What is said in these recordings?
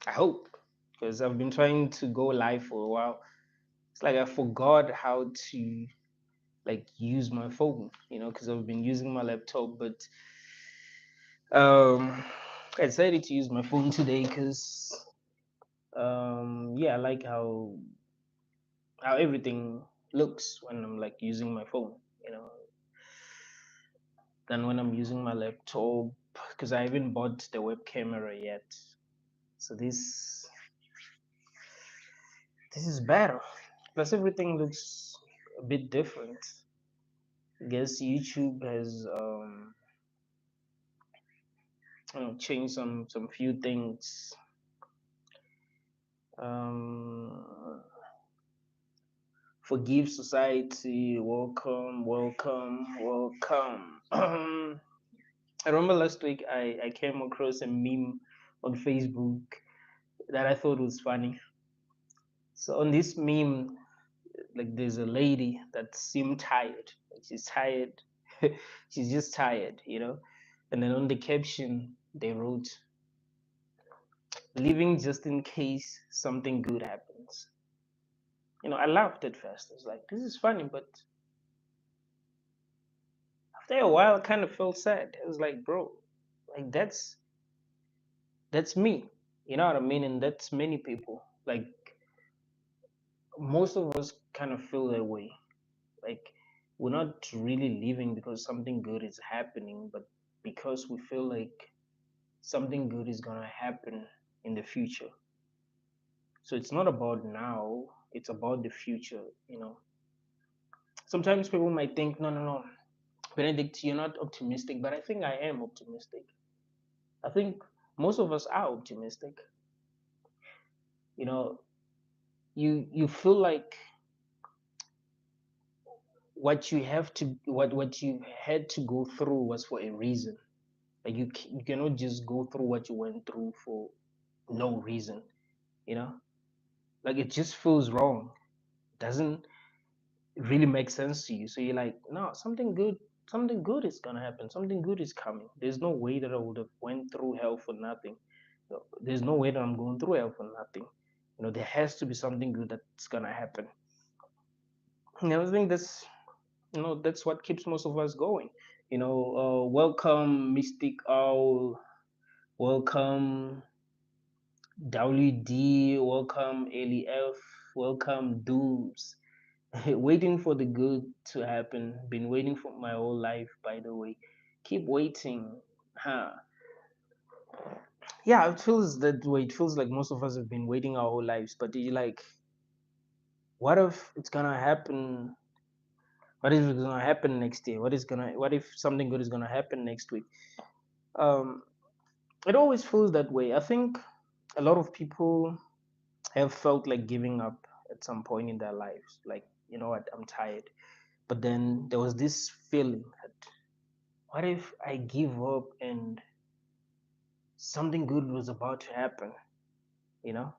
I hope, because I've been trying to go live for a while. It's like I forgot how to like use my phone, because I've been using my laptop. But um, I decided to use my phone today because yeah, I like how everything looks when I'm like using my phone, you know, than when I'm using my laptop. Because I haven't bought the web camera yet, so this is better. Plus, everything looks a bit different. I guess YouTube has changed some few things. Um, Forgive society. Welcome, welcome, welcome. I remember last week I came across a meme on Facebook that I thought was funny. So on this meme, like there's a lady that seemed tired. Like she's tired. She's just tired, And then on the caption they wrote, "Living just in case something good happens." I laughed at first. I was like, this is funny, but after a while I kind of felt sad. I was like, bro, like that's me. You know what I mean? And that's many people. Like most of us kind of feel that way. Like we're not really living because something good is happening, but because we feel like something good is gonna happen in the future. So it's not about now, it's about the future. Sometimes people might think, no, no, no, Benedict, you're not optimistic, but I think I am optimistic. I think most of us are optimistic. You know, you feel like what you had to go through was for a reason. Like you cannot just go through what you went through for no reason. You know, like it just feels wrong. Doesn't really make sense to you. So you're like, no, something good is gonna happen. Something good is coming. There's no way that I would have went through hell for nothing. There's no way that I'm going through hell for nothing. There has to be something good that's gonna happen. I think that's what keeps most of us going. Welcome Mystic Owl, welcome WD, welcome LEF, welcome Dooms. Waiting for the good to happen. Been waiting for my whole life, by the way. Keep waiting. Huh. Yeah, it feels that way. It feels like most of us have been waiting our whole lives. But you like, what if it's gonna happen? What if it's gonna happen next year? What if something good is gonna happen next week? Um, it always feels that way. I think a lot of people have felt like giving up at some point in their lives. Like, you know what, I'm tired. But then there was this feeling that what if I give up and something good was about to happen? You know?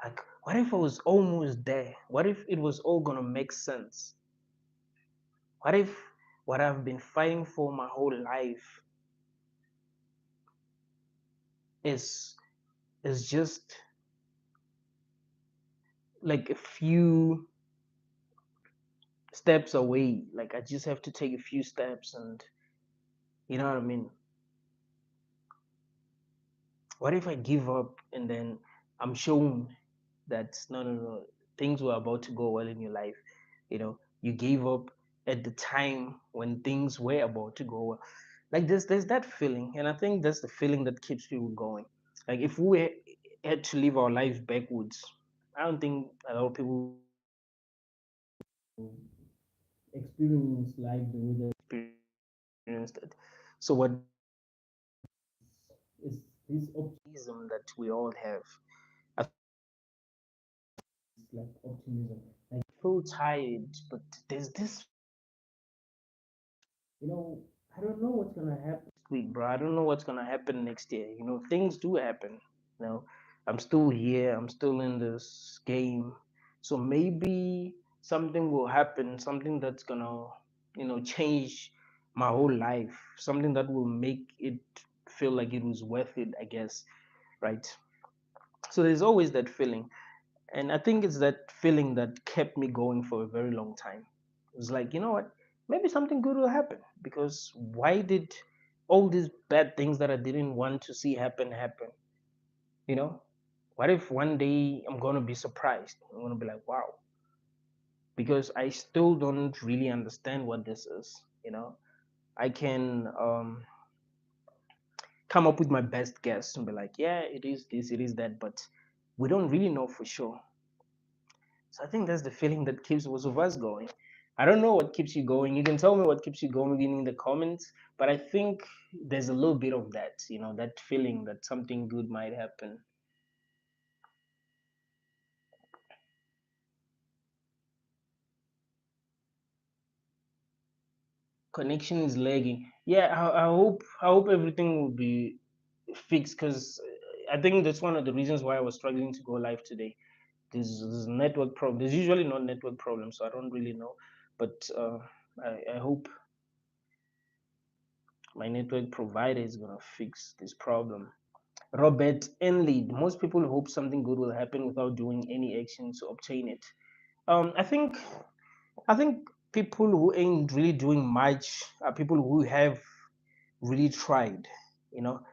Like, what if I was almost there? What if it was all gonna make sense? What if what I've been fighting for my whole life is is just like a few steps away? Like I just have to take a few steps and you know what I mean? What if I give up and then I'm shown that no, no, no, things were about to go well in your life? You gave up at the time when things were about to go well. Like there's that feeling, and I think that's the feeling that keeps people going. Like if we had to live our lives backwards, I don't think a lot of people experience life the way they experienced it. So what is this optimism that we all have? I it's like optimism. Like I feel tired, but there's this, you know, I don't know what's gonna happen next week, bro. I don't know what's gonna happen next year. Things do happen. I'm still here. I'm still in this game. So maybe something will happen. Something that's gonna, change my whole life. Something that will make it feel like it was worth it. I guess, right? So there's always that feeling. And I think it's that feeling that kept me going for a very long time. It was like, you know what? Maybe something good will happen, because why did all these bad things that I didn't want to see happen? You know, what if one day I'm gonna be surprised? I'm gonna be like, wow, because I still don't really understand what this is. I can come up with my best guess and be like, yeah, it is this, it is that, but we don't really know for sure. So I think that's the feeling that keeps most of us going. I don't know what keeps you going. You can tell me what keeps you going in the comments, but I think there's a little bit of that, that feeling that something good might happen. Connection is lagging. Yeah, I hope everything will be fixed, because I think that's one of the reasons why I was struggling to go live today. There's network problem. There's usually no network problem, so I don't really know, but I hope my network provider is gonna fix this problem. Robert Enley, most people hope something good will happen without doing any action to obtain it. I think people who ain't really doing much are people who have really tried. You know,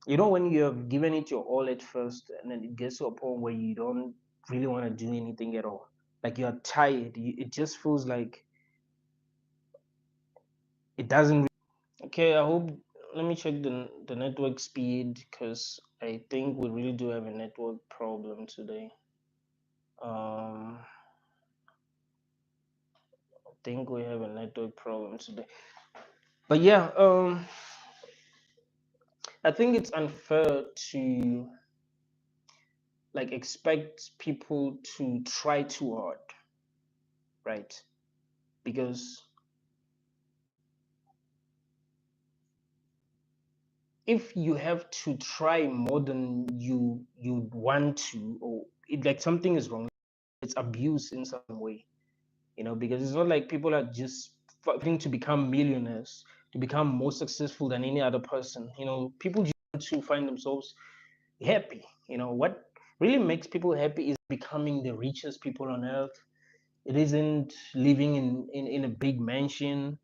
when you have given it your all at first, and then it gets to a point where you don't really want to do anything at all. Like you're tired. It just feels like it doesn't. Okay, I hope. Let me check the network speed, because I think we really do have a network problem today. I think we have a network problem today. But yeah, I think it's unfair to like expect people to try too hard, right? Because if you have to try more than you want to, or like something is wrong, it's abuse in some way. Because it's not like people are just fighting to become millionaires, to become more successful than any other person. People just want to find themselves happy. What really makes people happy is becoming the richest people on earth. It isn't living in a big mansion,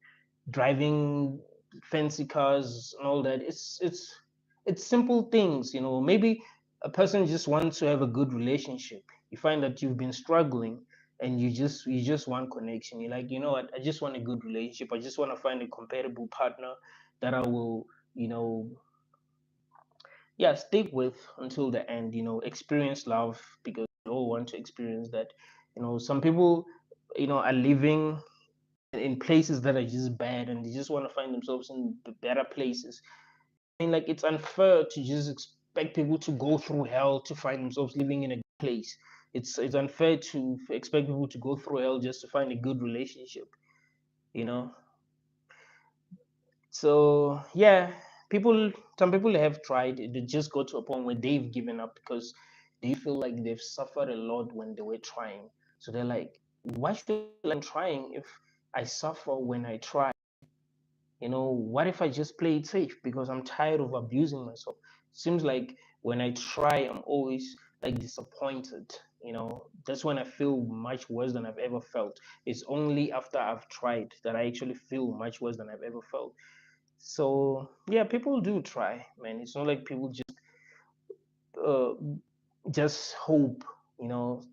driving fancy cars and all that. It's simple things. Maybe a person just wants to have a good relationship. You find that you've been struggling, and you just want connection. You're like, you know what, I just want a good relationship. I just want to find a compatible partner that I will, you know yeah, stick with until the end. Experience love, because we all want to experience that. Some people are living in places that are just bad, and they just want to find themselves in better places. I mean, like, it's unfair to just expect people to go through hell to find themselves living in a good place. It's unfair to expect people to go through hell just to find a good relationship. You know. So yeah, some people have tried. They just got to a point where they've given up, because they feel like they've suffered a lot when they were trying. So they're like, why should I be trying if I suffer when I try? What if I just play it safe, because I'm tired of abusing myself? Seems like when I try, I'm always like disappointed. That's when I feel much worse than I've ever felt. It's only after I've tried that I actually feel much worse than I've ever felt. So yeah, people do try, man. It's not like people uh, just hope,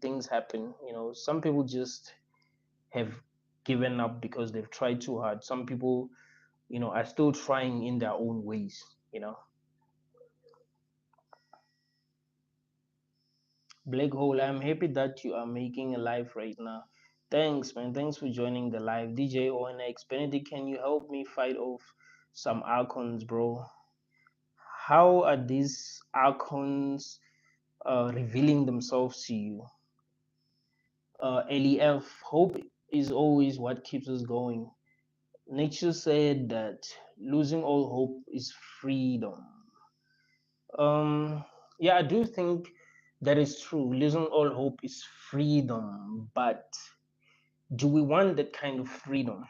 things happen. Some people just have given up because they've tried too hard. Some people, are still trying in their own ways. you know Black hole, I'm happy that you are making a live right now. Thanks, man. Thanks for joining the live. DJ ONX Benedict, can you help me fight off some archons, bro? How are these archons revealing themselves to you? LEF, hope is always what keeps us going. Nature said that losing all hope is freedom. Yeah, I do think that is true. Losing all hope is freedom, but do we want that kind of freedom?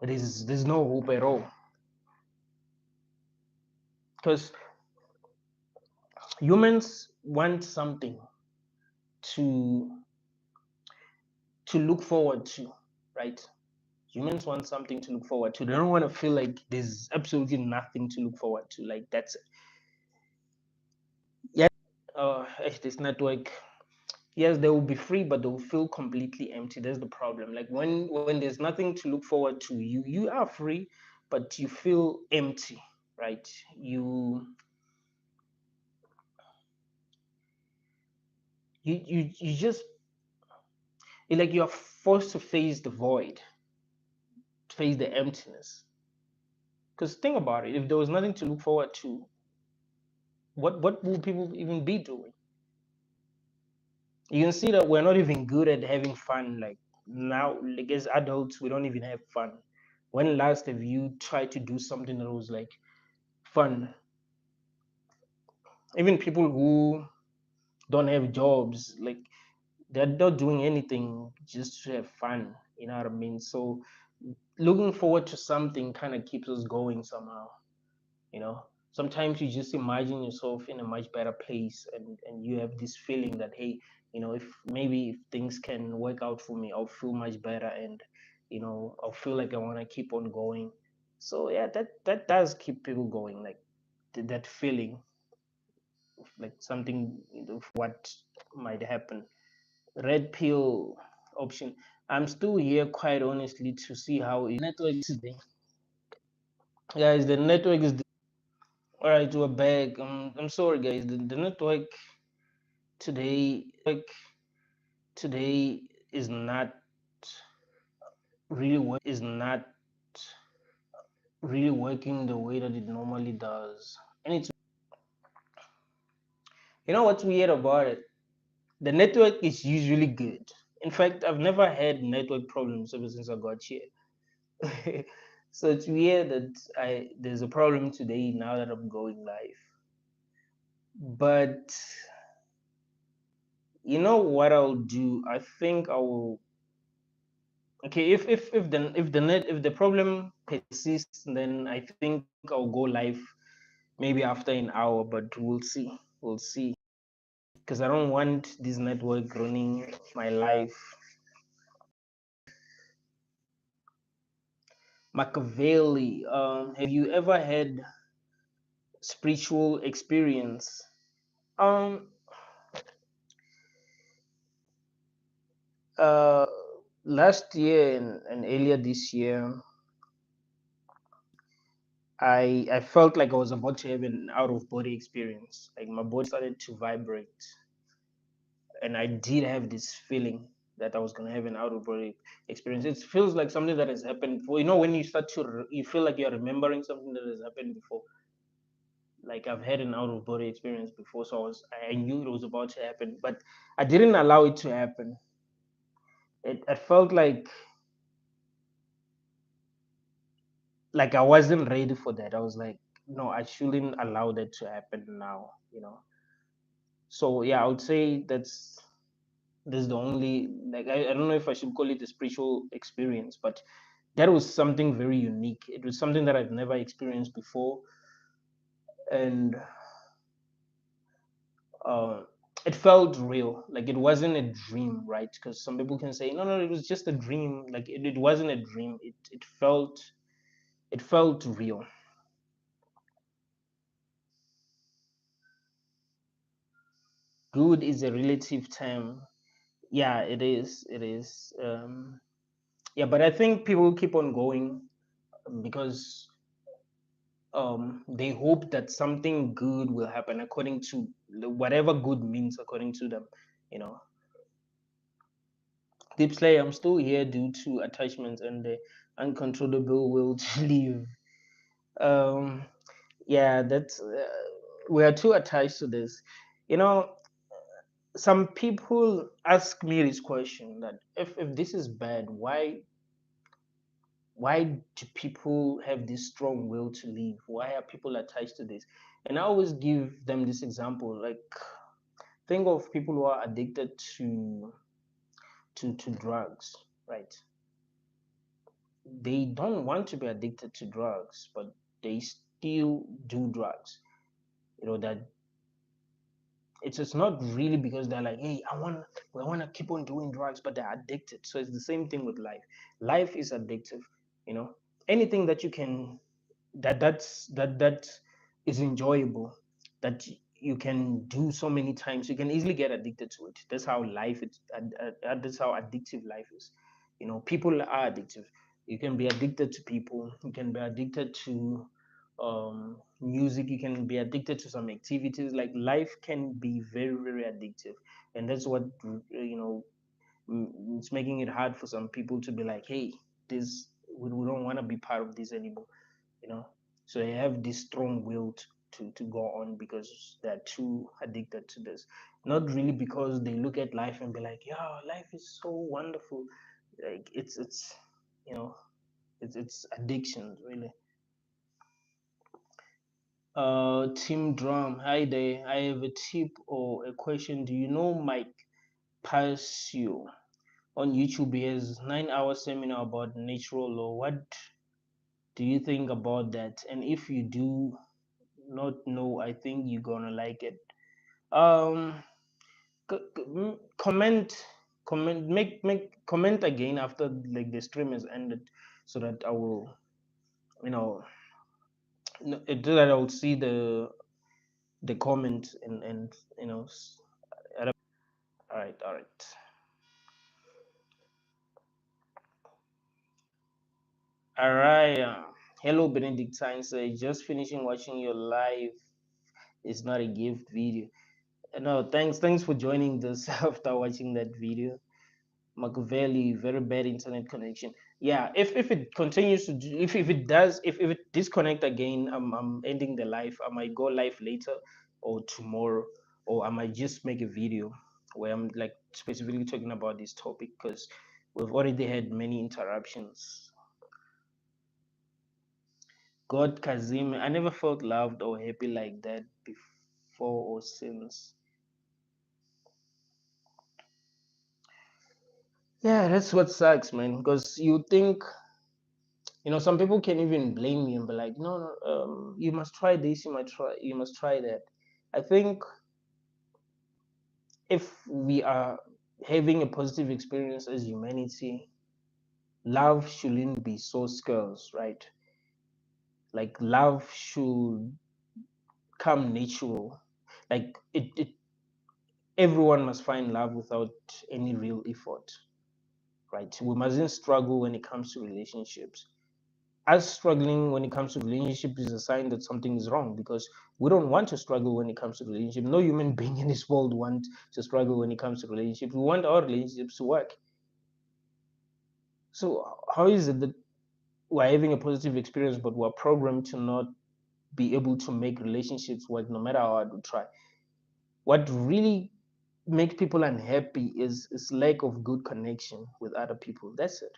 There's no hope at all. Because humans want something to look forward to, right? Humans want something to look forward to. They don't want to feel like there's absolutely nothing to look forward to. Like that's yeah. This network, yes, they will be free, but they will feel completely empty. That's the problem. Like when there's nothing to look forward to, you are free, but you feel empty, right? You just like you're forced to face the void, face the emptiness. Because think about it, if there was nothing to look forward to, what will people even be doing? You can see that we're not even good at having fun. Like now, like as adults, we don't even have fun. When last have you tried to do something that was like fun? Even people who don't have jobs, like they're not doing anything just to have fun. You know what I mean? So looking forward to something kind of keeps us going somehow. You know, sometimes you just imagine yourself in a much better place, and you have this feeling that, hey, if maybe if things can work out for me, I'll feel much better, and I'll feel like I want to keep on going. So yeah, that does keep people going, like that feeling of like something of what might happen. Red pill option. I'm still here, quite honestly, to see how it network today. Guys, the network is all right. We're back. I'm sorry, guys. The network today is not not really working the way that it normally does. And it's what's weird about it. The network is usually good. In fact, I've never had network problems ever since I got here. So it's weird that there's a problem today now that I'm going live. But you know what I'll do? I think I will. Okay, if the problem persists, then I think I'll go live maybe after an hour. But we'll see. We'll see. Because I don't want this network running my life. Machiavelli. Have you ever had spiritual experience? Um. Uh. Last year and earlier this year, I felt like I was about to have an out of body experience. Like my body started to vibrate, and I did have this feeling that I was gonna have an out of body experience. It feels like something that has happened before. When you start to you feel like you're remembering something that has happened before. Like I've had an out of body experience before, so I knew it was about to happen, but I didn't allow it to happen. I felt like I wasn't ready for that. I was like, no, I shouldn't allow that to happen now. So yeah, I would say that's the only, like, I don't know if I should call it a spiritual experience, but that was something very unique. It was something that I've never experienced before, and uh, it felt real. Like it wasn't a dream, right? Because some people can say, no, no, it was just a dream. Like it wasn't a dream. It felt real. Good is a relative term. Yeah, it is. It is. Yeah, but I think people keep on going because they hope that something good will happen according to whatever good means according to them. You know, Deep Slay, I'm still here due to attachments and the uncontrollable will to leave. Um, yeah, that's we are too attached to this. You know, some people ask me this question that if this is bad, why do people have this strong will to leave? Why are people attached to this? And I always give them this example, like think of people who are addicted to drugs, right? They don't want to be addicted to drugs, but they still do drugs. You know that It's not really because they're like, hey, I want to keep on doing drugs, but they're addicted. So it's the same thing with life. Life is addictive, you know. Anything that you can that is enjoyable, that you can do so many times, you can easily get addicted to it. That's how life is. That's how addictive life is. You know, people are addictive. You can be addicted to people. You can be addicted to music. You can be addicted to some activities. Like life can be very, very addictive, and that's what it's making it hard for some people to be like, hey, this we don't want to be part of this anymore, you know. So they have this strong will to go on because they're too addicted to this, not really because they look at life and be like, yeah, life is so wonderful. Like it's you know, it's addiction really. Team Drum, hi there. I have a tip or a question. Do you know Mike Passio on YouTube? He has 9 hour seminar about natural law. What do you think about that? And if you do not know, I think you're gonna like it. Um, comment, make comment again after like the stream has ended, so that I will, you know, so that I will see the comment and you know. All right, all right. All right. Hello, Benedictine. Say, just finishing watching your live. It's not a gift video. No, thanks for joining this after watching that video. Machiavelli, very bad internet connection. Yeah, if it continues to do, if it does, if it disconnect again, I'm ending the live. I might go live later or tomorrow, or I might just make a video where I'm like specifically talking about this topic because we've already had many interruptions. God Kazim, I never felt loved or happy like that before or since. Yeah, that's what sucks, man. Because you think, some people can even blame you and be like, no, no, you must try this, you must try that. I think if we are having a positive experience as humanity, love shouldn't be so scarce, right? Like love should come natural. Like everyone must find love without any real effort, right? We mustn't struggle when it comes to relationships. Us struggling when it comes to relationship is a sign that something is wrong because we don't want to struggle when it comes to relationship. No human being in this world wants to struggle when it comes to relationship. We want our relationships to work. So how is it that we're having a positive experience but we're programmed to not be able to make relationships work no matter how hard we try? What really makes people unhappy is lack of good connection with other people. That's it.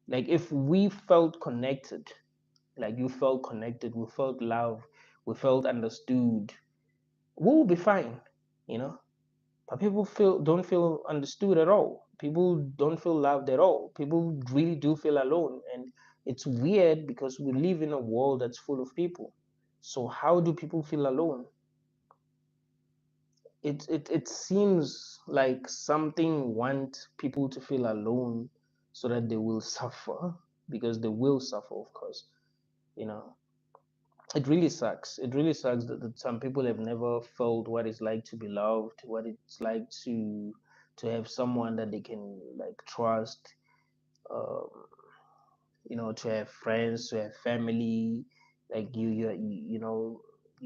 Like if we felt connected, like you felt connected, we felt love, we felt understood, we'll be fine, you know. But people don't feel understood at all. People don't feel loved at all. People really do feel alone, and it's weird because we live in a world that's full of people. So how do people feel alone? It seems like something want people to feel alone so that they will suffer, because they will suffer, of course, you know. It really sucks. It really sucks that some people have never felt what it's like to be loved, what it's like to have someone that they can like trust, um, to have friends, to have family. Like you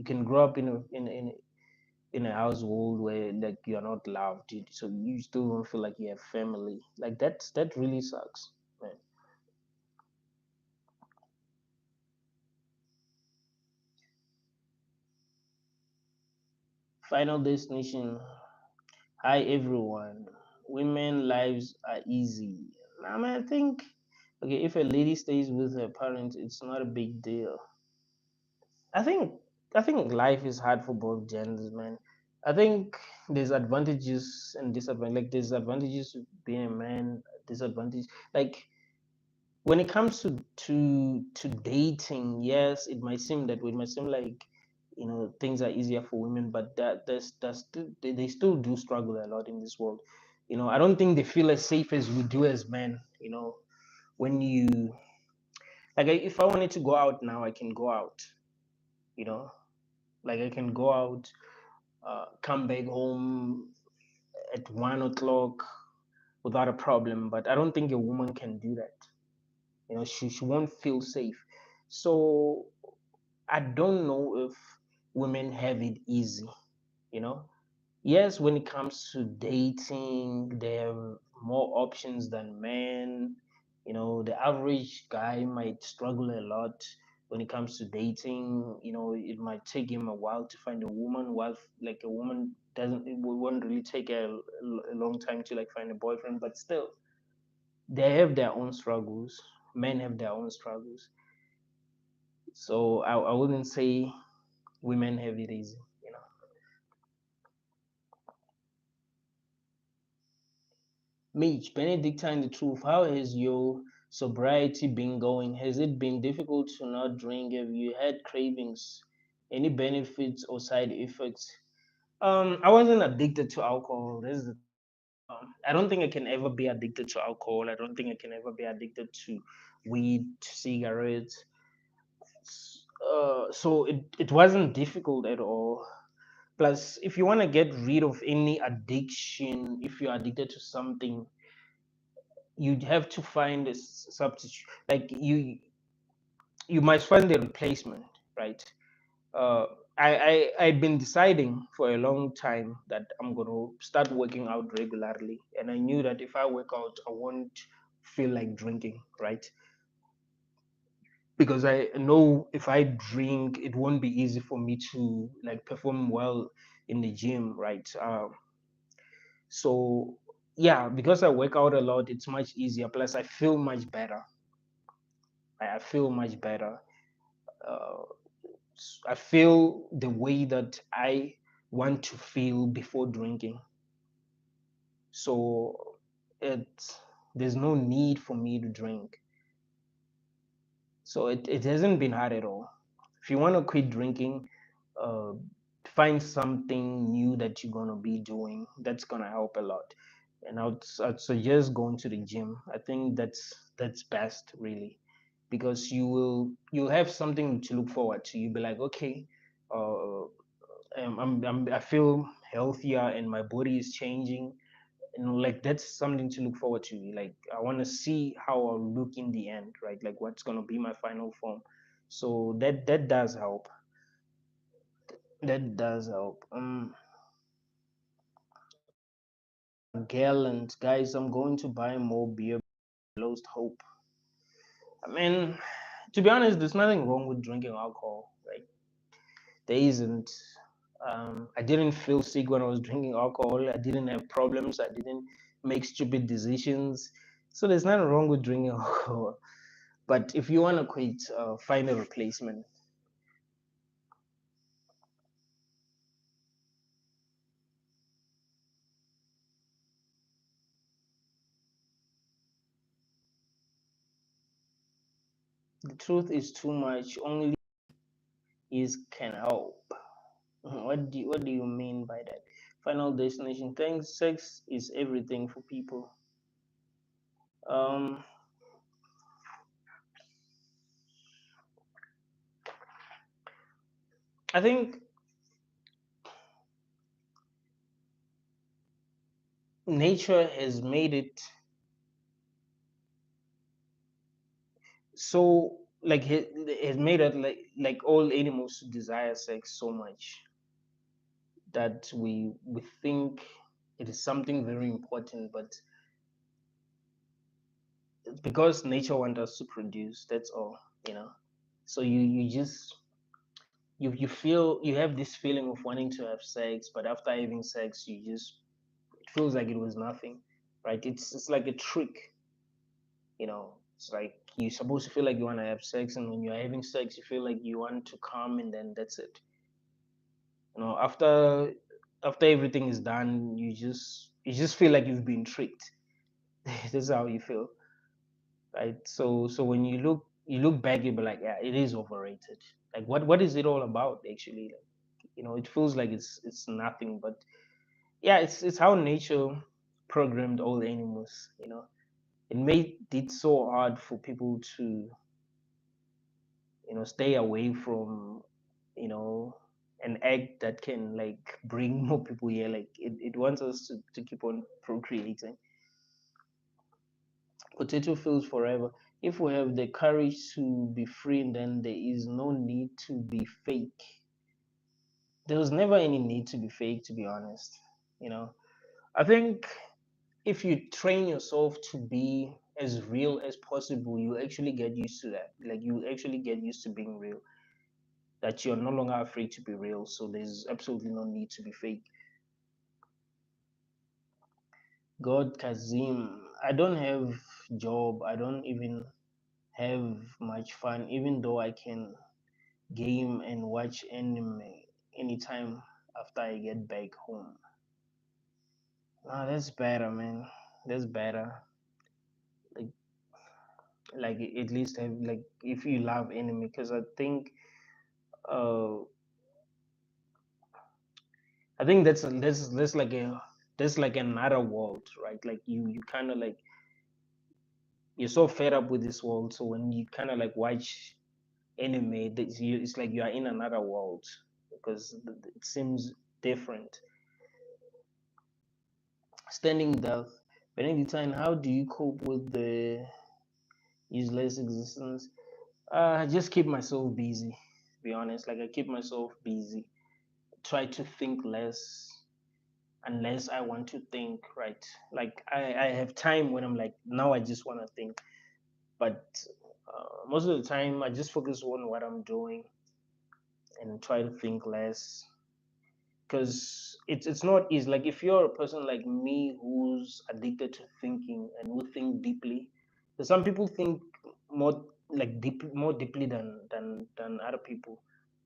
can grow up in a household where like you're not loved, so you still don't feel like you have family. Like that really sucks, man. Final destination. Hi everyone. Women lives are easy. I mean, I think okay, if a lady stays with her parents, it's not a big deal. I think I think life is hard for both genders, man. I think there's advantages and disadvantages. Like there's advantages to being a man, disadvantage. Like when it comes to dating, yes, it might seem that way. It might seem like things are easier for women, but that's still, they still do struggle a lot in this world. I don't think they feel as safe as we do as men. When you like, if I wanted to go out now, I can go out. you know like I can go out, come back home at 1 o'clock without a problem, but I don't think a woman can do that. She won't feel safe. So I don't know if women have it easy. you know yes, when it comes to dating, they have more options than men. The average guy might struggle a lot when it comes to dating. It might take him a while to find a woman, while like a woman doesn't it won't really take a long time to like find a boyfriend, but still they have their own struggles. Men have their own struggles. So I wouldn't say women have it easy. Mitch, Benedictine the truth, how has your sobriety been going? Has it been difficult to not drink? Have you had cravings? Any benefits or side effects? I wasn't addicted to alcohol. This is the I don't think I can ever be addicted to alcohol. I don't think I can ever be addicted to weed, to cigarettes. So it wasn't difficult at all. Plus, if you want to get rid of any addiction, if you're addicted to something, you'd have to find a substitute. Like you must find a replacement, right? uh I've been deciding for a long time that I'm going to start working out regularly, and I knew that if I work out I won't feel like drinking, right? Because I know if I drink it won't be easy for me to like perform well in the gym, right? So yeah, because I work out a lot, it's much easier. Plus I feel much better. I feel much better. uh, I feel the way that I want to feel before drinking. So it there's no need for me to drink. So it hasn't been hard at all. If you want to quit drinking, uh, find something new that you're gonna be doing. That's gonna help a lot. And I'd suggest going to the gym. I think that's best, really, because you'll have something to look forward to. You'll be like, okay, uh, I feel healthier and my body is changing, and like that's something to look forward to. Like I want to see how I'll look in the end, right? Like what's gonna be my final form. So that does help. That does help. Gallant guys, I'm going to buy more beer. Lost hope. I mean, to be honest, there's nothing wrong with drinking alcohol. Right? There isn't. I didn't feel sick when I was drinking alcohol. I didn't have problems. I didn't make stupid decisions. So there's nothing wrong with drinking alcohol. But if you want to quit, find a replacement. The truth is too much. Only is can help. What do you mean by that? Final destination. Thanks. Sex is everything for people. Um, I think nature has made it so like has made it like all animals desire sex so much that we think it is something very important, but it's because nature wants us to produce. That's all, you know. So you just you feel you have this feeling of wanting to have sex, but after having sex, you just it feels like it was nothing, right? It's like a trick, you know. It's like you're supposed to feel like you want to have sex, and when you're having sex, you feel like you want to come, and then that's it. After everything is done, you just feel like you've been tricked. This is how you feel, right? So when you look back, you'll be like, yeah, it is overrated. Like what is it all about actually? Like, it feels like it's nothing, but yeah, it's how nature programmed all the animals. It made it so hard for people to stay away from you know an act that can like bring more people here. Like it wants us to keep on procreating. Potato fields forever. If we have the courage to be free, then there is no need to be fake. There was never any need to be fake, to be honest. you know I think if you train yourself to be as real as possible, you actually get used to that. Like you actually get used to being real, that you're no longer afraid to be real, so there's absolutely no need to be fake. God, Kazim, I don't have job, I don't even have much fun, even though I can game and watch anime anytime after I get back home. Ah, that's better, man. That's better. Like, at least have, like, if you love anime, because uh, I think that's like another world, right? Like you kind of like you're so fed up with this world, so when you kind of like watch anime, it's like you are in another world because it seems different. Standing death. Benedictine, how do you cope with the useless existence? I just keep myself busy, to be honest. Like I keep myself busy. Try to think less unless I want to think, right? Like I have time when I'm like, now I just want to think. But most of the time, I just focus on what I'm doing and try to think less, because it's not easy. Like if you're a person like me who's addicted to thinking and who think deeply, because some people think more like more deeply than other people,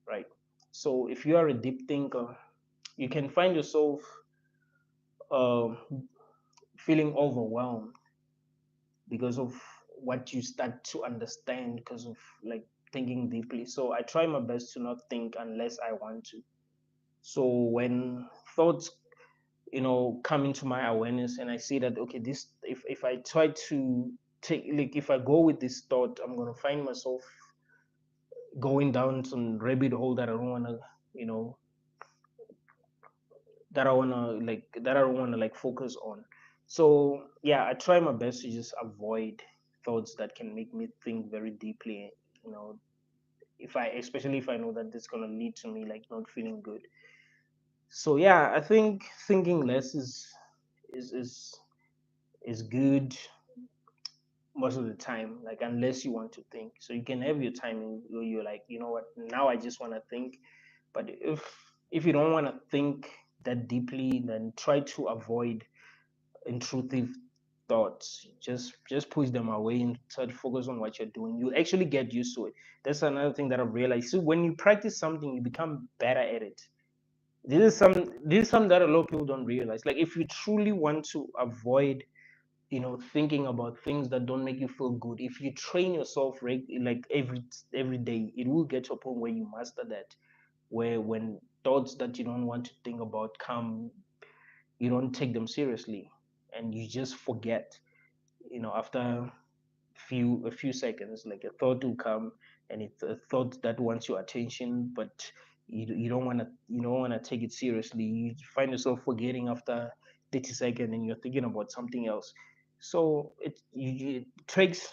right? So if you are a deep thinker, you can find yourself um feeling overwhelmed because of what you start to understand because of like thinking deeply. So I try my best to not think unless I want to. So when thoughts come into my awareness and I see that, okay, this, if I try to take, like, if I go with this thought, I'm going to find myself going down some rabbit hole that I don't want to, you know that I don't want to like focus on. So yeah, I try my best to just avoid thoughts that can make me think very deeply, you know if I especially if I know that it's going to lead to me like not feeling good. So yeah, I think thinking less is is is good most of the time, like unless you want to think. So you can have your time and you're like, you know what, now I just want to think. But if you don't want to think that deeply, then try to avoid intrusive thoughts. Just push them away and try to focus on what you're doing. You actually get used to it. That's another thing that I've realized. So when you practice something, you become better at it. This is something that a lot of people don't realize. Like if you truly want to avoid thinking about things that don't make you feel good, if you train yourself like every day, it will get to a point where you master that, where when thoughts that you don't want to think about come, you don't take them seriously and you just forget. After a few seconds, like a thought will come, and it's a thought that wants your attention, but you don't want to take it seriously. You find yourself forgetting after 30 seconds and you're thinking about something else. So it takes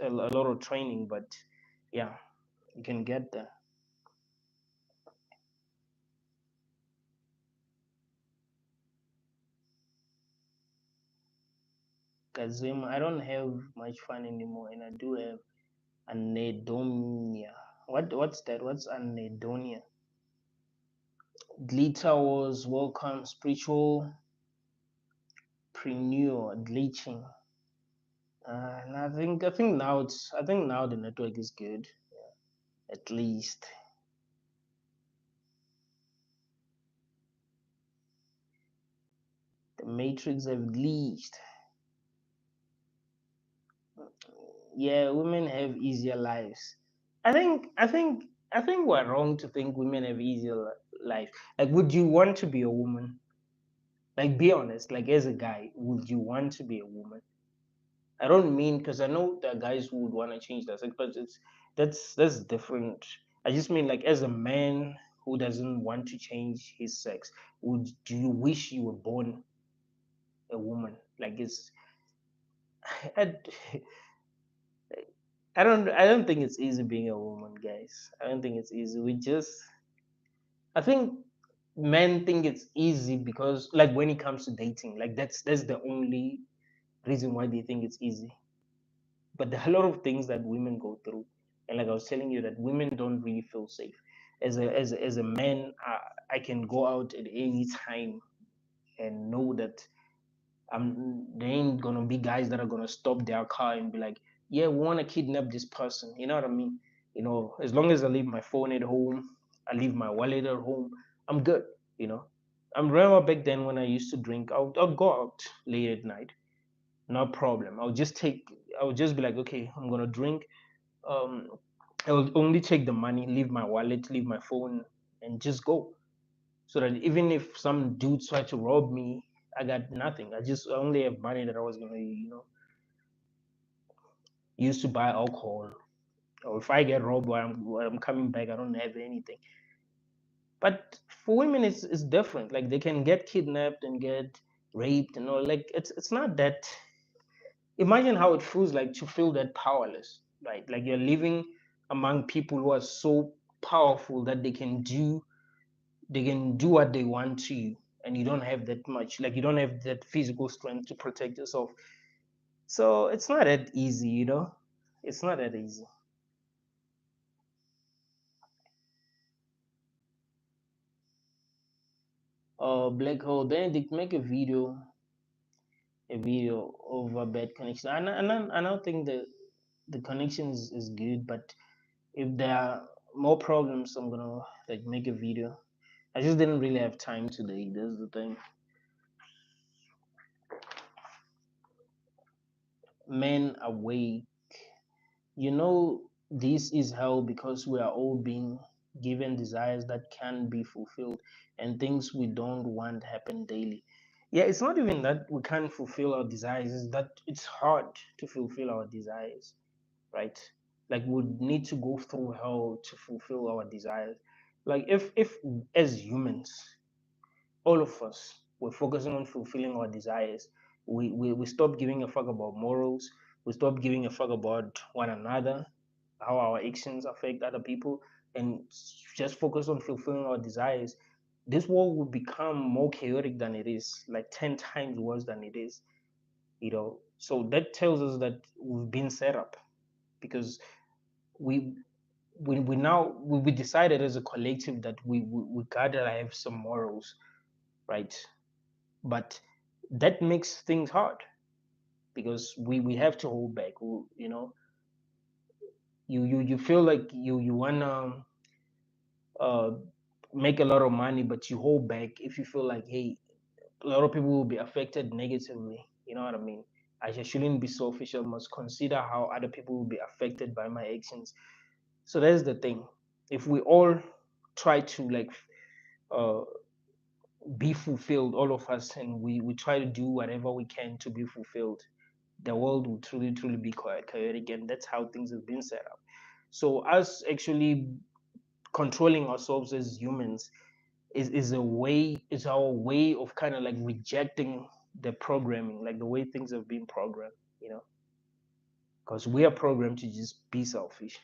a lot of training, but yeah, you can get there. Kazim, I don't have much fun anymore, and I do have anedonia. What's that? What's anedonia? Glitter was welcome, spiritual preneur, glitching. And I think now the network is good, at least. The matrix have glitched. Yeah, women have easier lives. I think I think we're wrong to think women have easier life. Like, would you want to be a woman? Like, be honest. Like, as a guy, would you want to be a woman? I don't mean, because I know there are guys who would want to change their sex, but that's different. I just mean, like, as a man who doesn't want to change his sex, would do you wish you were born a woman? Like, it's I, I don't think it's easy being a woman, guys. I don't think it's easy. I think men think it's easy because, like, when it comes to dating, like, that's the only reason why they think it's easy. But there are a lot of things that women go through, and like I was telling you, that women don't really feel safe. As a man, I can go out at any time and know that there ain't gonna be guys that are gonna stop their car and be like, yeah, we want to kidnap this person. You know what I mean? As long as I leave my phone at home, I leave my wallet at home, I'm good. You know, I remember back then when I used to drink, I'll go out late at night, no problem. I would just be like, okay, I'm gonna drink. Um, I will only take the money, leave my wallet, leave my phone, and just go. So that even if some dudes try to rob me, I got nothing. I only have money that I was gonna, use to buy alcohol. Or if I get robbed while I'm coming back, I don't have anything. But for women, it's different. Like, they can get kidnapped and get raped and all. Like, it's not that. Imagine how it feels like to feel that powerless, right? Like, you're living among people who are so powerful that they can do what they want to you, and you don't have that much. Like, you don't have that physical strength to protect yourself. So it's not that easy. It's not that easy. Black hole Benedict, make a video of a bad connection. I don't think the connection is good, but if there are more problems, I'm gonna, like, make a video. I just didn't really have time today. That's the thing. Men awake. This is hell because we are all being given desires that can be fulfilled, and things we don't want happen daily. Yeah, it's not even that we can't fulfill our desires, it's that it's hard to fulfill our desires, right? Like, we need to go through hell to fulfill our desires. Like, if as humans, all of us, we're focusing on fulfilling our desires. We stop giving a fuck about morals. We stop giving a fuck about one another, how our actions affect other people, and just focus on fulfilling our desires. This world will become more chaotic than it is, like 10 times worse than it is. So that tells us that we've been set up, because we we decided as a collective that we gotta have some morals, right? But that makes things hard, because we have to hold back. You feel like you wanna uh make a lot of money, but you hold back if you feel like, hey, a lot of people will be affected negatively. You know what I mean? I just shouldn't be selfish. I must consider how other people will be affected by my actions. So that's the thing. If we all try to, like, uh be fulfilled, all of us, and we try to do whatever we can to be fulfilled, the world will truly, truly be quite chaotic, and that's how things have been set up. So us actually controlling ourselves as humans is our way of kind of like rejecting the programming, like the way things have been programmed, because we are programmed to just be selfish.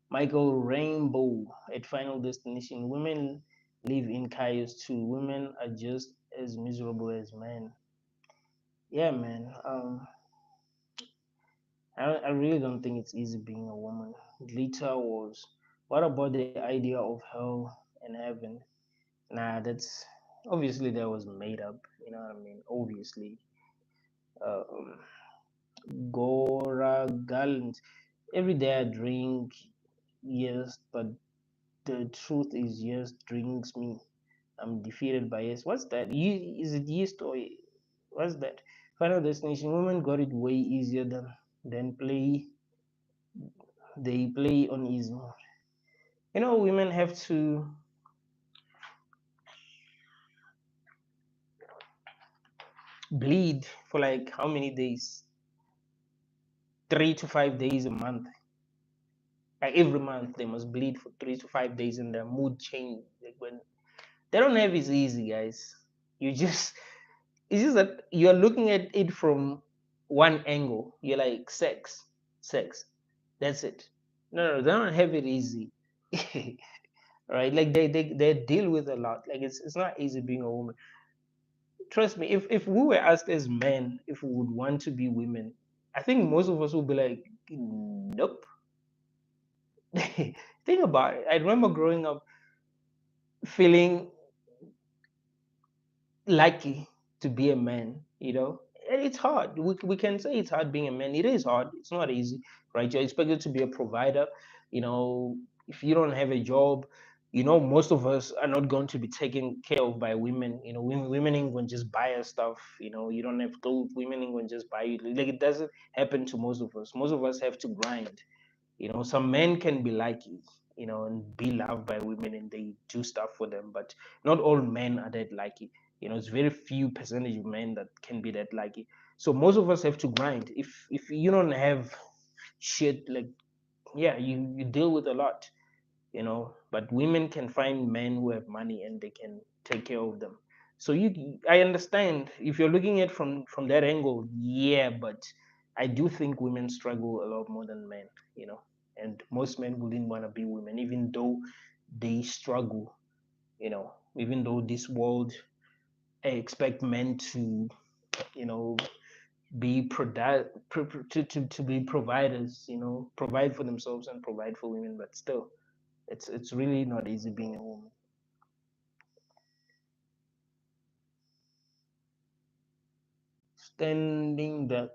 Michael Rainbow, at Final Destination, women live in chaos too. Women are just as miserable as men. Yeah, man. I really don't think it's easy being a woman. Glitter was. What about the idea of hell and heaven? Nah, that's obviously that was made up. You know what I mean? Obviously. Um, Gora Gallant. Every day I drink, yes, but the truth is, yes drinks me. I'm defeated by yes. What's that? Is it yeast or what's that? Final Destination. Women got it way easier than play. they play on easy mode. Women have to bleed for like how many days? 3 to 5 days a month. Like every month they must bleed for 3 to 5 days and their mood change. Like when they don't have it easy, guys. You just it's just that you're looking at it from one angle. You're like sex. That's it. No, they don't have it easy. Right? Like they deal with a lot. Like it's not easy being a woman. Trust me, if we were asked as men if we would want to be women, I think most of us would be like, nope. Think about it. I remember growing up feeling lucky to be a man, And it's hard. We can say it's hard being a man. It is hard. It's not easy, right? You're expected to be a provider. You know, if you don't have a job, most of us are not going to be taken care of by women. Women ain't going to just buy us stuff. You don't have clothes. Women ain't going to just buy you. Like, it doesn't happen to most of us. Most of us have to grind. Some men can be lucky, and be loved by women and they do stuff for them, but not all men are that lucky. It's very few percentage of men that can be that lucky. So most of us have to grind. If you don't have shit, like, yeah, you deal with a lot, but women can find men who have money and they can take care of them. So I understand if you're looking at from that angle, yeah, but I do think women struggle a lot more than men, and most men wouldn't want to be women, even though they struggle, even though this world expect men to, you know be to be providers, provide for themselves and provide for women, but still it's really not easy being a woman. Standing that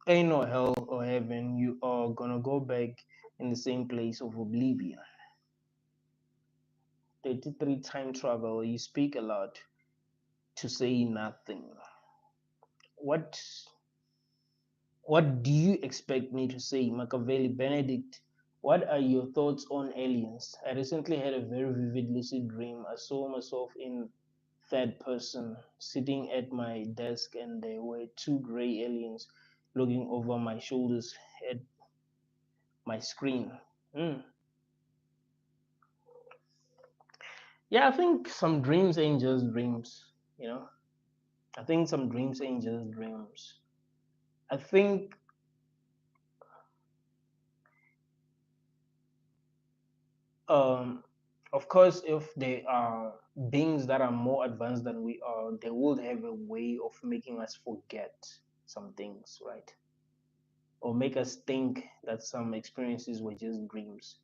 ain't no hell or heaven, you are gonna go back in the same place of oblivion. 33 time travel, you speak a lot to say nothing. What do you expect me to say? Machiavelli Benedict, what are your thoughts on aliens? I recently had a very vivid lucid dream. I saw myself in third person sitting at my desk, and there were two gray aliens looking over my shoulders at my screen. Hmm. Yeah, I think some dreams ain't just dreams, you know? I think some dreams ain't just dreams. I think, um, of course, if they are beings that are more advanced than we are, they will have a way of making us forget some things, right? Or make us think that some experiences were just dreams.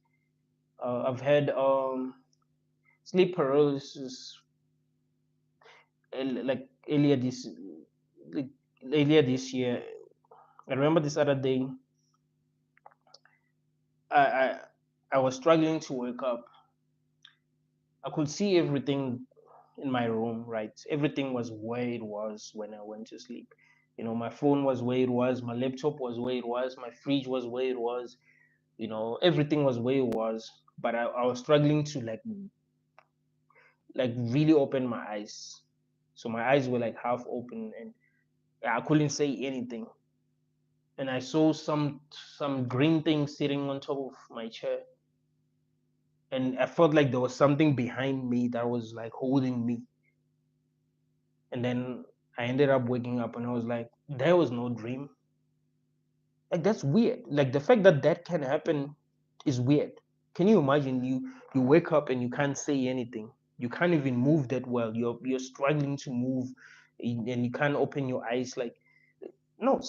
I've had sleep paralysis, like like earlier this year. I remember this other day, I, I I was struggling to wake up. I could see everything in my room, right? Everything was where it was when I went to sleep. My phone was where it was, my laptop was where it was, my fridge was where it was, everything was where it was. But I was struggling to like really open my eyes. So my eyes were like half open and I couldn't say anything. And I saw some green thing sitting on top of my chair. And I felt like there was something behind me that was like holding me. And then I ended up waking up and I was like, there was no dream. Like, that's weird. Like, the fact that that can happen is weird. Can you imagine you wake up and you can't say anything? You can't even move that well. You're struggling to move and you can't open your eyes. Like, no,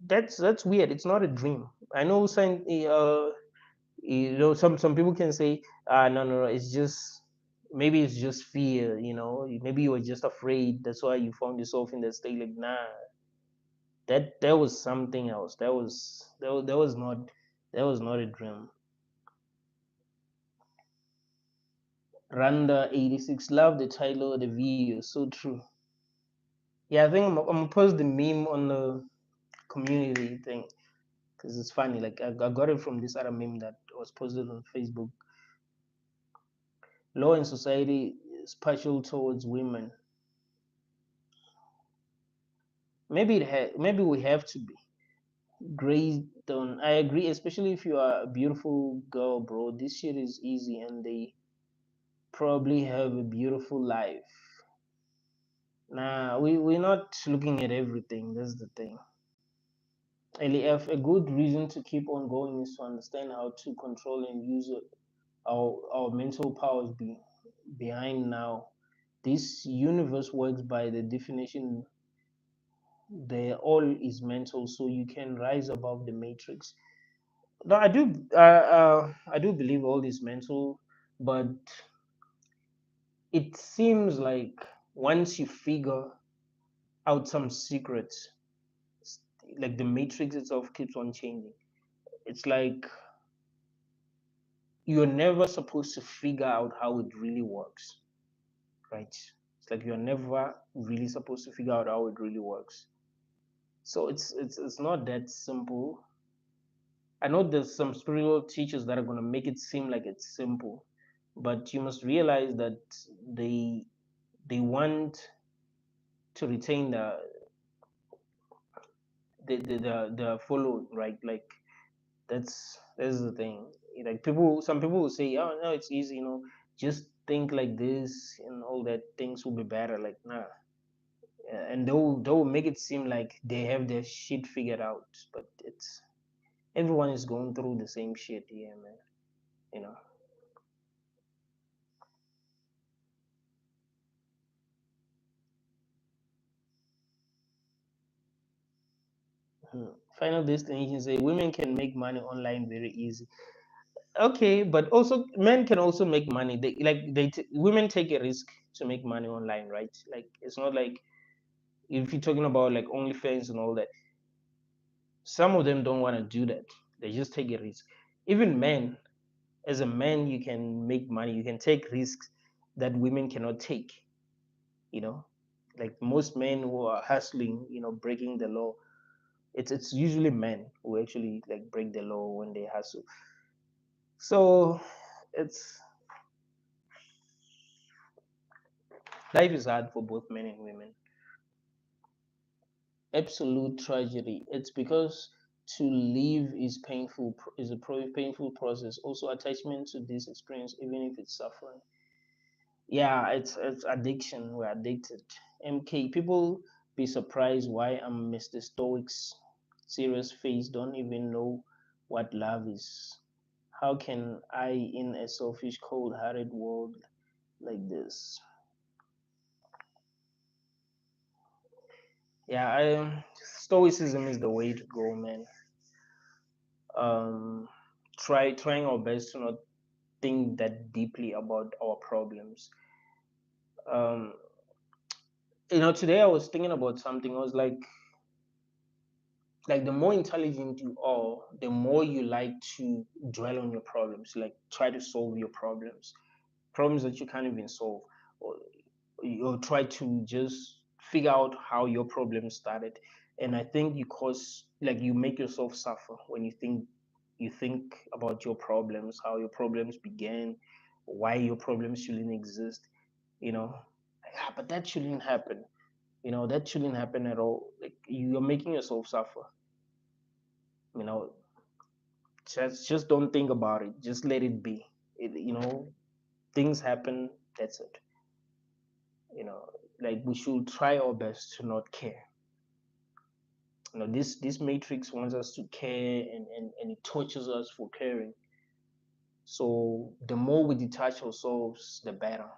that's weird. It's not a dream. I know some people can say, no, it's just, maybe it's just fear, maybe you were just afraid, that's why you found yourself in that state. Like, nah, that was something else. That was not a dream. Randa 86, love the title of the video, so true. Yeah, I think I'm gonna post the meme on the community thing. because it's funny. Like I got it from this other meme that was posted on Facebook. Law in society is partial towards women. Maybe we have to be grazed on. I agree, especially if you are a beautiful girl, bro. This shit is easy, and they probably have a beautiful life. Nah, we're not looking at everything. That's the thing. A good reason to keep on going is to understand how to control and use our mental powers behind now. This universe works by the definition the all is mental, so you can rise above the matrix. No, I do believe all is mental, but it seems like once you figure out some secrets, s- like the matrix itself keeps on changing. It's like you're never supposed to figure out how it really works, right? It's like you're never really supposed to figure out how it really works. So it's not that simple. I know there's some spiritual teachers that are going to make it seem like it's simple, but you must realize that they they want to retain the following, right? Like that's the thing. Like some people will say, oh no, it's easy, just think like this and all that, things will be better. Like nah. And they'll make it seem like they have their shit figured out, but it's everyone is going through the same shit here, man. You know. Mhm. Final destination say women can make money online very easy. Okay, but also men can also make money. Women take a risk to make money online, right? Like it's not like if you're talking about like OnlyFans and all that. Some of them don't want to do that. They just take a risk. Even men, as a man, you can make money. You can take risks that women cannot take. You know, like most men who are hustling, breaking the law. It's usually men who actually like break the law when they hustle. So it's life is hard for both men and women. Absolute tragedy. It's because to live is painful, is a painful process. Also, attachment to this experience, even if it's suffering. Yeah, it's addiction. We're addicted. MK, people be surprised why I'm Mr. Stoic's serious face. Don't even know what love is. How can I, in a selfish, cold-hearted world like this? Yeah, stoicism is the way to go, man. Um, trying our best to not think that deeply about our problems. Um, today I was thinking about something. I was like the more intelligent you are, the more you like to dwell on your problems, like try to solve your problems that you can't even solve, or try to just figure out how your problem started. And I think you cause like you make yourself suffer when you think about your problems, how your problems began, why your problems shouldn't exist, you know. Yeah, but that shouldn't happen. That shouldn't happen at all. Like you're making yourself suffer. You know, just don't think about it. Just let it be. Things happen. That's it. You know, like we should try our best to not care. This matrix wants us to care, and it tortures us for caring. So the more we detach ourselves, the better.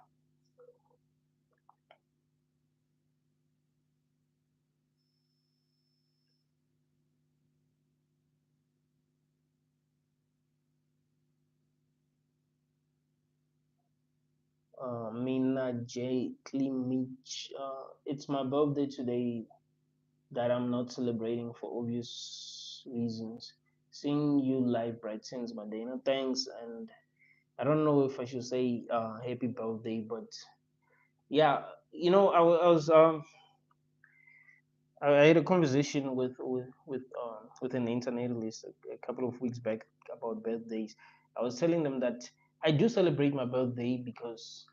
Mina J. Klimich. It's my birthday today that I'm not celebrating for obvious reasons. Seeing you live brightens my day. No, thanks. And I don't know if I should say happy birthday, but yeah, I was I had a conversation with an internationalist a couple of weeks back about birthdays. I was telling them that I do celebrate my birthday because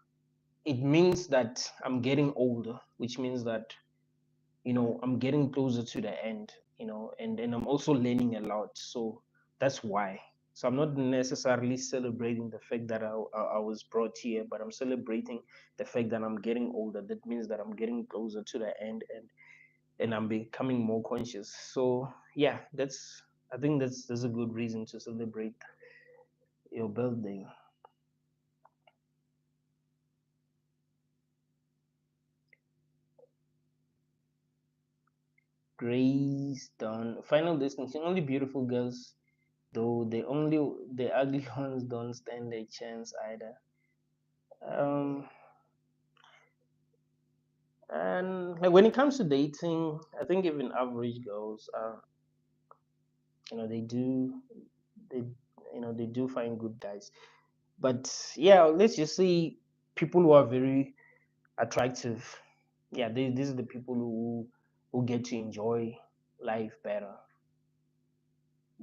it means that I'm getting older, which means that I'm getting closer to the end, and I'm also learning a lot. So that's why. So I'm not necessarily celebrating the fact that I was brought here, but I'm celebrating the fact that I'm getting older. That means that I'm getting closer to the end, and I'm becoming more conscious. So yeah, I think that's a good reason to celebrate your birthday. Grace Dawn. Final destination. Only beautiful girls, though the ugly ones don't stand a chance either. Um, and like when it comes to dating, I think even average girls, they they they do find good guys. But yeah, let's just say people who are very attractive. Yeah, these are the people who get to enjoy life better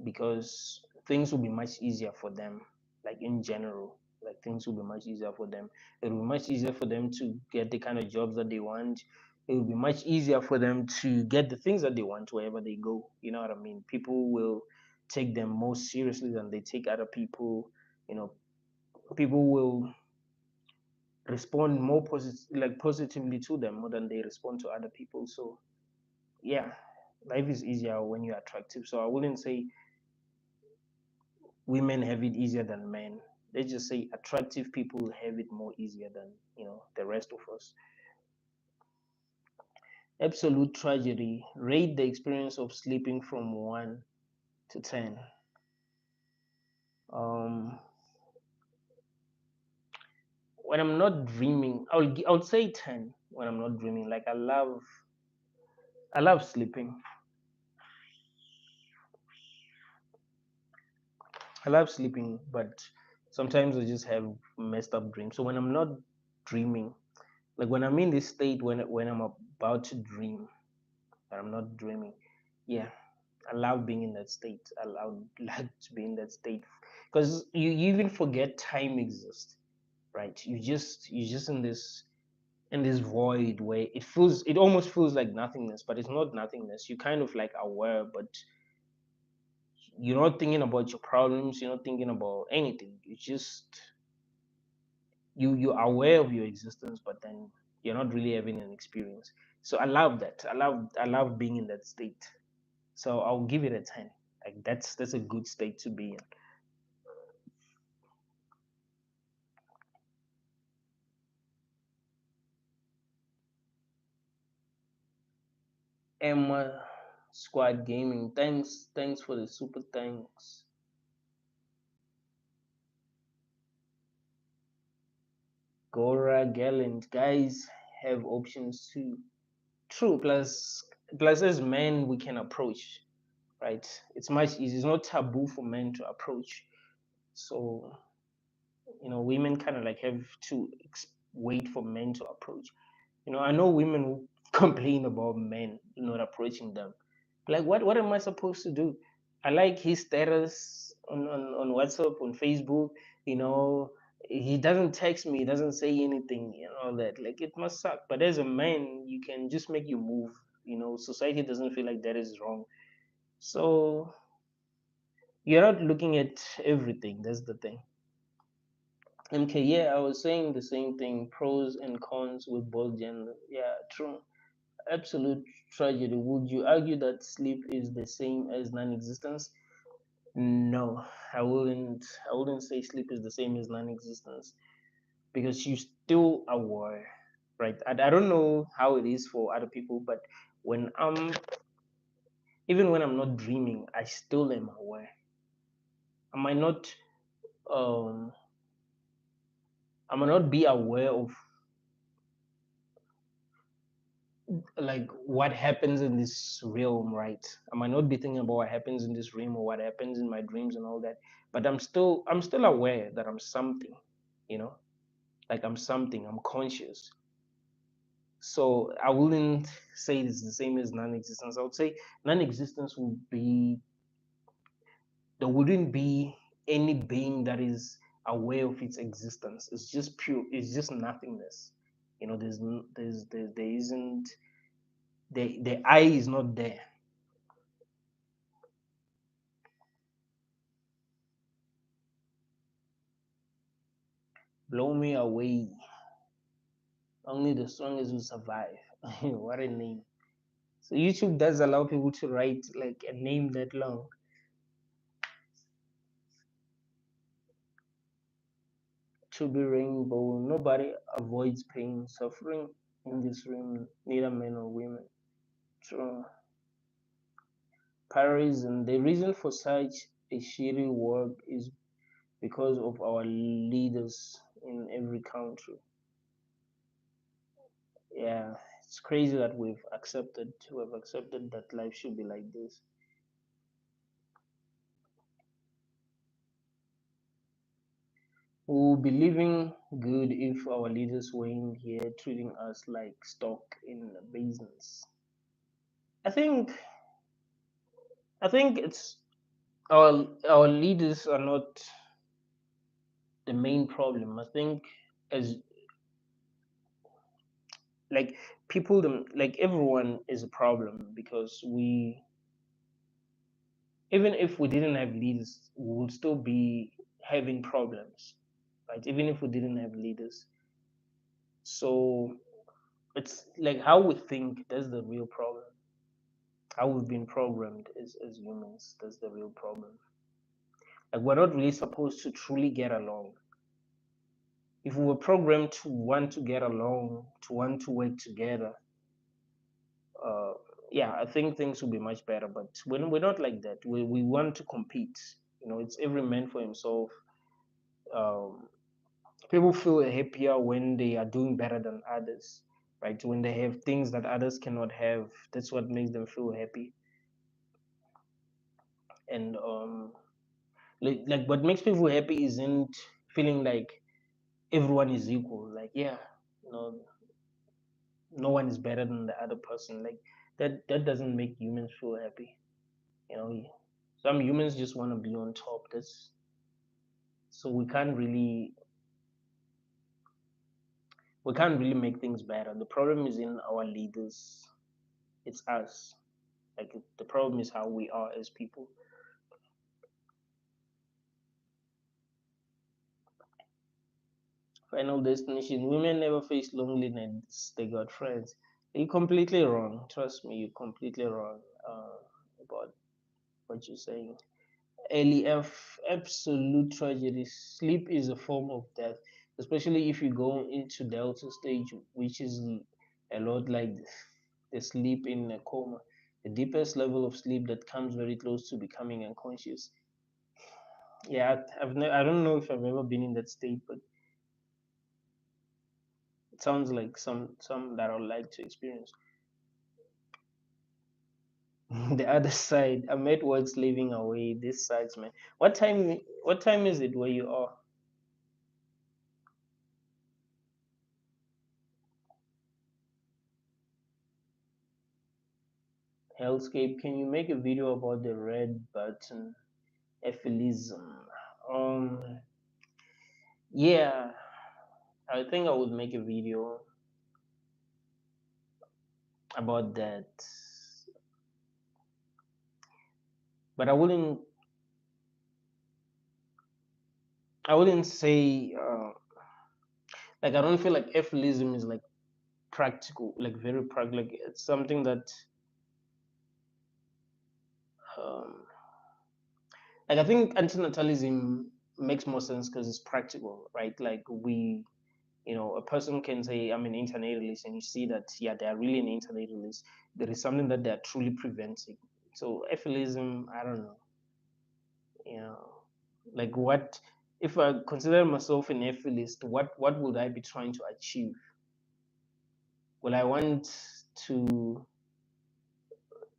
because things will be much easier for them. Like in general, like things will be much easier for them. It will be much easier for them to get the kind of jobs that they want. It will be much easier for them to get the things that they want wherever they go. You know what I mean? People will take them more seriously than they take other people. You know, people will respond more positively to them more than they respond to other people. So yeah, life is easier when you're attractive. So I wouldn't say women have it easier than men. Let's just say attractive people have it more easier than the rest of us. Absolute tragedy. Rate the experience of sleeping from 1 to 10. Um, when I'm not dreaming, I would say 10. When I'm not dreaming, like I love sleeping. I love sleeping, but sometimes I just have messed up dreams. So when I'm not dreaming, like when I'm in this state when I'm about to dream, but I'm not dreaming, yeah, I love being in that state. I love like to be in that state because you even forget time exists, right? You just in this void where it almost feels like nothingness, but it's not nothingness. You kind of like aware, but you're not thinking about your problems. You're not thinking about anything. You just you're aware of your existence, but then you're not really having an experience. So I love that. I love being in that state. So I'll give it a 10. Like that's a good state to be in. Emma Squad Gaming, thanks for the super thanks. Gora Gallant, guys have options too. True. Plus as men we can approach, right? It's much easier. It's not taboo for men to approach. So women kind of like have to wait for men to approach. I know women who complain about men not approaching them. Like, what am I supposed to do? I like his status on WhatsApp, on Facebook. You know, he doesn't text me, he doesn't say anything, all that. Like, it must suck. But as a man, you can just make you move. Society doesn't feel like that is wrong. So you're not looking at everything. That's the thing. Okay, yeah, I was saying the same thing. Pros and cons with both genders. Yeah, true. Absolute tragedy. Would you argue that sleep is the same as non-existence? No, I wouldn't. I wouldn't say sleep is the same as non-existence because you still aware, right? I don't know how it is for other people, but when I'm even when I'm not dreaming, I still am aware. I might not um I might not be aware of like what happens in this realm, right? I might not be thinking about what happens in this realm or what happens in my dreams and all that, but I'm still aware that I'm something, you know, like I'm something, I'm conscious. So I wouldn't say it's the same as non-existence. I would say non-existence would be, there wouldn't be any being that is aware of its existence. It's just pure. It's just nothingness. There isn't, the I is not there. Blow me away. Only the strongest will survive. What a name. So YouTube does allow people to write like a name that long. To be rainbow. Nobody avoids pain, suffering in this room, neither men or women. True. Parallelism. The reason for such a shitty work is because of our leaders in every country. Yeah, it's crazy that we've accepted that life should be like this. We'll be living good if our leaders were in here treating us like stock in a business. I think I think it's our leaders are not the main problem. I think as like people like everyone is a problem because we, even if we didn't have leaders, we would still be having problems, right? Even if we didn't have leaders. So it's like how we think, that's the real problem. How we've been programmed as humans, that's the real problem. Like we're not really supposed to truly get along. If we were programmed to want to get along, to want to work together, uh, yeah, I think things will be much better. But when we're not like that, we want to compete. It's every man for himself. Um, People feel happier when they are doing better than others, right? When they have things that others cannot have, that's what makes them feel happy. And like what makes people happy isn't feeling like everyone is equal. Like, yeah, you know, no one is better than the other person. Like that doesn't make humans feel happy. You know, some humans just want to be on top. That's so we can't really make things better. The problem is in our leaders. It's us. Like the problem is how we are as people. Final destination. Women never face loneliness. They got friends. You're completely wrong. Trust me, you're completely wrong about what you're saying. LEF, absolute tragedy. Sleep is a form of death, especially if you go into delta stage, which is a lot like the sleep in a coma, the deepest level of sleep that comes very close to becoming unconscious. Yeah, I don't know if I've ever been in that state, but it sounds like some that I would like to experience. The other side, I'm at work slaving away. This sucks, man. What time is it where you are? Hellscape, can you make a video about the red button aphilism? Um, yeah, I think I would make a video about that, but I wouldn't say like I don't feel like aphilism is like practical, like very practical. Like it's something that um, like I think antinatalism makes more sense because it's practical, right? Like a person can say I'm an internatalist, and you see that yeah, they are really an internatalist. There is something that they are truly preventing. So aphilism, I don't know, you know, like what if I consider myself an aphilist? What would I be trying to achieve? Will I want to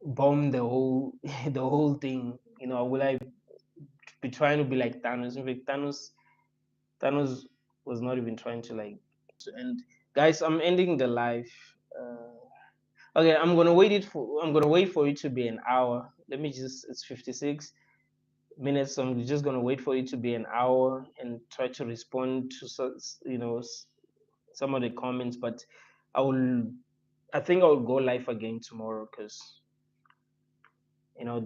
bomb the whole the whole thing? Will I be trying to be like Thanos? In fact, Thanos was not even trying to like to end. Guys, I'm ending the live. Okay, I'm gonna wait for it to be an hour. Let me just, it's 56 minutes, so I'm just gonna wait for it to be an hour and try to respond to some of the comments. But I will, I think I'll go live again tomorrow, because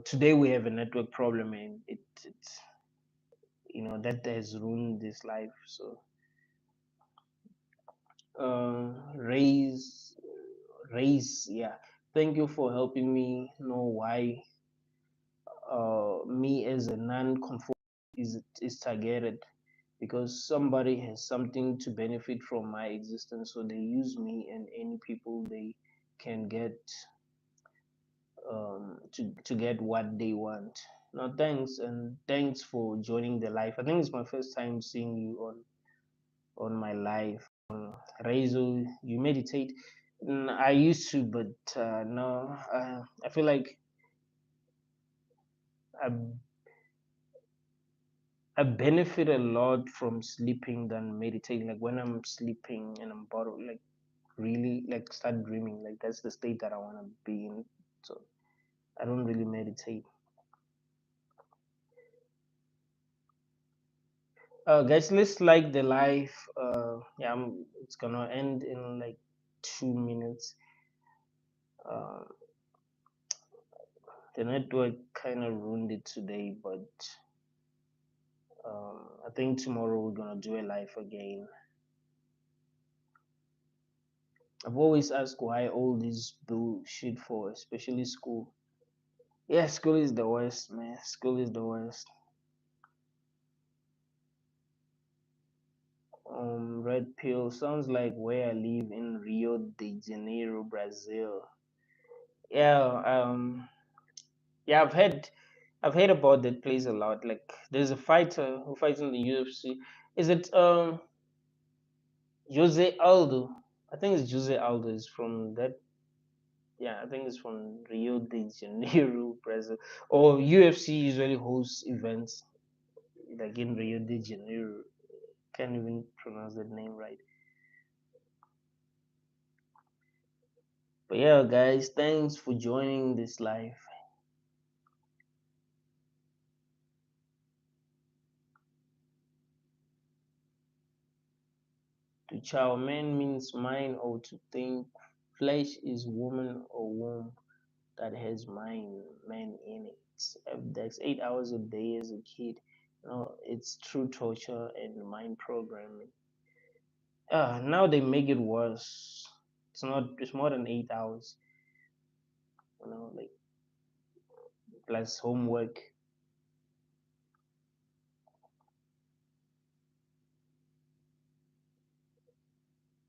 today we have a network problem, and it's that has ruined this life. So raise raise, yeah, thank you for helping me know why me as a non-conform is targeted, because somebody has something to benefit from my existence, so they use me and any people they can get, to get what they want. Now, thanks, and thanks for joining the live. I think it's my first time seeing you on my live. Rezo, you meditate? I used to, but no. I feel like I I benefit a lot from sleeping than meditating. Like when I'm sleeping and I'm bored, like really like start dreaming. Like that's the state that I want to be in. So I don't really meditate. Guys, let's like the live. Yeah, it's gonna end in like 2 minutes. Uh, the network kind of ruined it today, but I think tomorrow we're gonna do a live again. I've always asked why all this bullshit for, especially school. Yeah, school is the worst, man. School is the worst. Red pill sounds like where I live in Rio de Janeiro, Brazil. Yeah, yeah, I've heard about that place a lot. Like, there's a fighter who fights in the UFC. Is it Jose Aldo? I think it's Jose Aldo. Is from that. Yeah, I think it's from Rio de Janeiro, Brazil. Or UFC usually hosts events like in Rio de Janeiro. Can't even pronounce that name right. But yeah, guys, thanks for joining this live. To chow man means mind or to think. Flesh is woman or womb that has mind, man in it. That's 8 hours a day as a kid. It's true torture and mind programming. Now they make it worse. It's not. It's more than 8 hours. Like plus homework.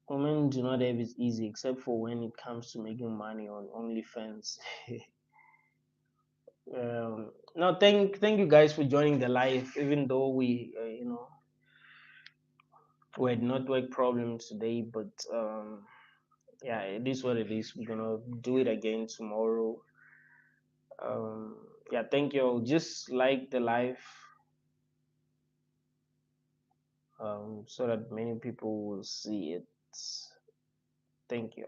Women do not have it easy, except for when it comes to making money on OnlyFans. No, thank you guys for joining the live, even though we had network problems today, but yeah, it is what it is. We're gonna do it again tomorrow. Yeah, thank you. Just like the live, so that many people will see it. Thank you.